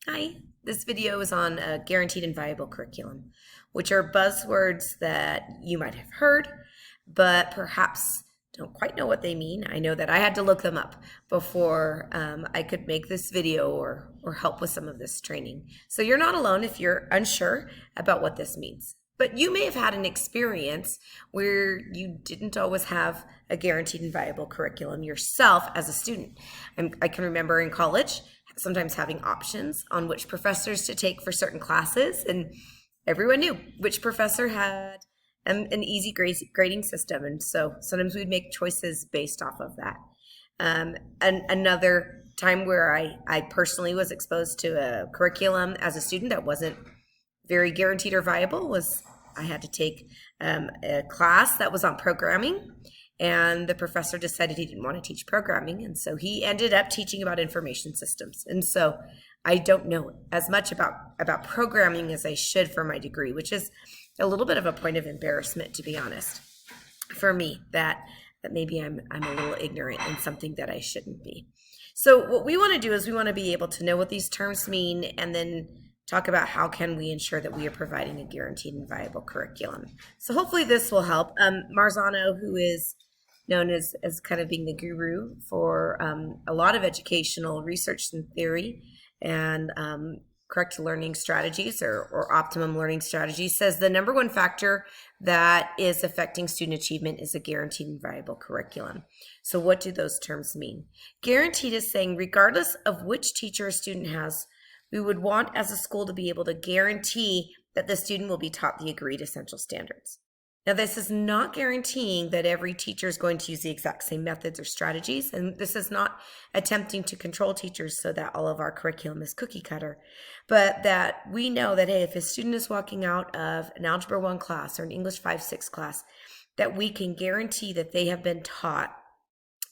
Hi, this video is on a guaranteed and viable curriculum, which are buzzwords that you might have heard, but perhaps don't quite know what they mean. I know that I had to look them up before I could make this video or help with some of this training. So you're not alone if you're unsure about what this means. But you may have had an experience where you didn't always have a guaranteed and viable curriculum yourself as a student. I can remember in college sometimes having options on which professors to take for certain classes, and everyone knew which professor had an easy grading system, and so sometimes we'd make choices based off of that. And another time where I personally was exposed to a curriculum as a student that wasn't very guaranteed or viable was I had to take a class that was on programming, and the professor decided he didn't want to teach programming, and so he ended up teaching about information systems. And so I don't know as much about programming as I should for my degree, which is a little bit of a point of embarrassment, to be honest, for me, that maybe I'm a little ignorant in something that I shouldn't be. So what we want to do is we want to be able to know what these terms mean and then talk about how can we ensure that we are providing a guaranteed and viable curriculum. So hopefully this will help. Marzano, who is known as kind of being the guru for a lot of educational research and theory and correct learning strategies or optimum learning strategies, says the number one factor that is affecting student achievement is a guaranteed and viable curriculum. So what do those terms mean? Guaranteed is saying regardless of which teacher a student has, we would want as a school to be able to guarantee that the student will be taught the agreed essential standards. Now, this is not guaranteeing that every teacher is going to use the exact same methods or strategies, and this is not attempting to control teachers so that all of our curriculum is cookie cutter, but that we know that, hey, if a student is walking out of an Algebra 1 class or an English 5-6 class, that we can guarantee that they have been taught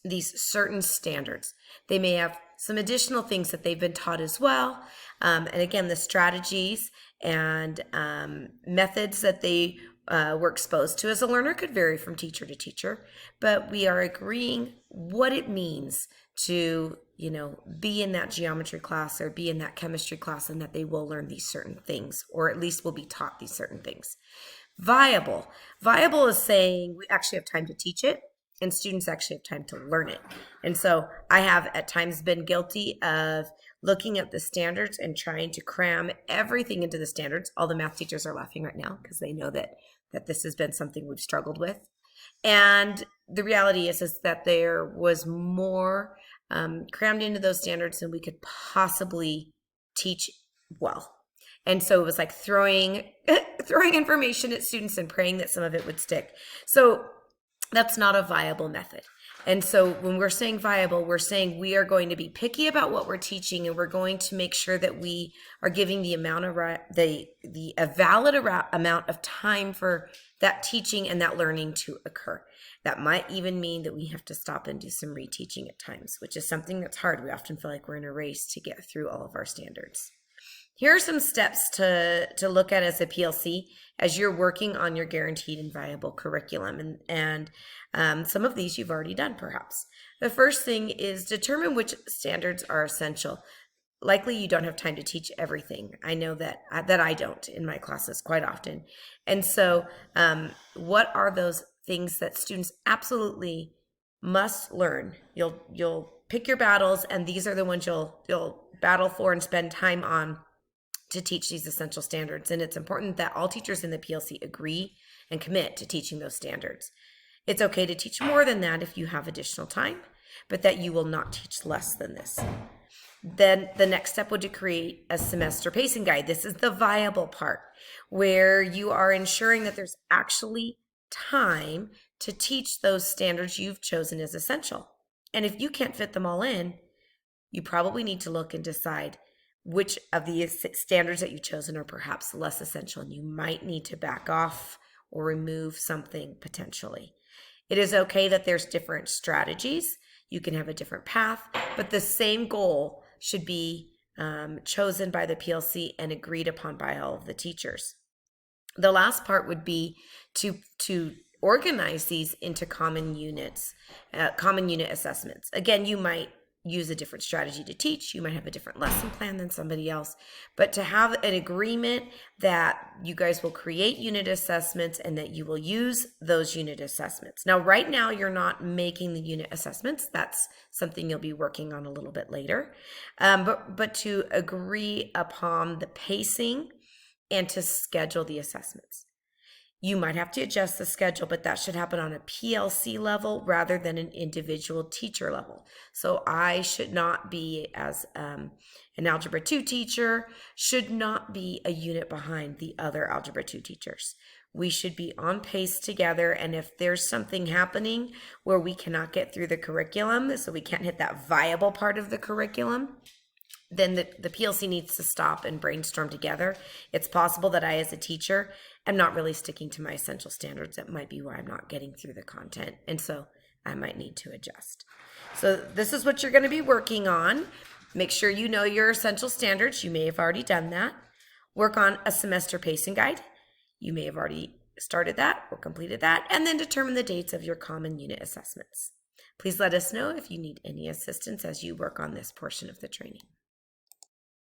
these certain standards. They may have some additional things that they've been taught as well. And again, the strategies and methods that they were exposed to as a learner could vary from teacher to teacher, but we are agreeing what it means to, be in that geometry class or be in that chemistry class, and that they will learn these certain things, or at least will be taught these certain things. Viable is saying we actually have time to teach it, and students actually have time to learn it. And so I have at times been guilty of looking at the standards and trying to cram everything into the standards. All the math teachers are laughing right now because they know that this has been something we've struggled with. And the reality is that there was more crammed into those standards than we could possibly teach well. And so it was like throwing information at students and praying that some of it would stick. So that's not a viable method. And so when we're saying viable, we're saying we are going to be picky about what we're teaching, and we're going to make sure that we are giving the amount of a valid amount of time for that teaching and that learning to occur. That might even mean that we have to stop and do some reteaching at times, which is something that's hard. We often feel like we're in a race to get through all of our standards. Here are some steps to look at as a PLC as you're working on your guaranteed and viable curriculum. And some of these you've already done, perhaps. The first thing is determine which standards are essential. Likely you don't have time to teach everything. I know that I don't in my classes quite often. And so what are those things that students absolutely must learn? You'll pick your battles, and these are the ones you'll battle for and spend time on to teach these essential standards. And it's important that all teachers in the PLC agree and commit to teaching those standards. It's okay to teach more than that if you have additional time, but that you will not teach less than this. Then the next step would be to create a semester pacing guide. This is the viable part, where you are ensuring that there's actually time to teach those standards you've chosen as essential. And if you can't fit them all in, you probably need to look and decide which of the standards that you've chosen are perhaps less essential, and you might need to back off or remove something potentially. It is okay that there's different strategies. You can have a different path, but the same goal should be chosen by the PLC and agreed upon by all of the teachers. The last part would be to organize these into common units, common unit assessments. Again, you might use a different strategy to teach. You might have a different lesson plan than somebody else. But to have an agreement that you guys will create unit assessments and that you will use those unit assessments. Now, right now, you're not making the unit assessments. That's something you'll be working on a little bit later. But to agree upon the pacing and to schedule the assessments. You might have to adjust the schedule, but that should happen on a PLC level rather than an individual teacher level. So I should not be, as an Algebra 2 teacher, should not be a unit behind the other Algebra 2 teachers. We should be on pace together, and if there's something happening where we cannot get through the curriculum, so we can't hit that viable part of the curriculum, then the PLC needs to stop and brainstorm together. It's possible that I, as a teacher, am not really sticking to my essential standards. That might be why I'm not getting through the content. And so I might need to adjust. So this is what you're going to be working on. Make sure you know your essential standards. You may have already done that. Work on a semester pacing guide. You may have already started that or completed that. And then determine the dates of your common unit assessments. Please let us know if you need any assistance as you work on this portion of the training.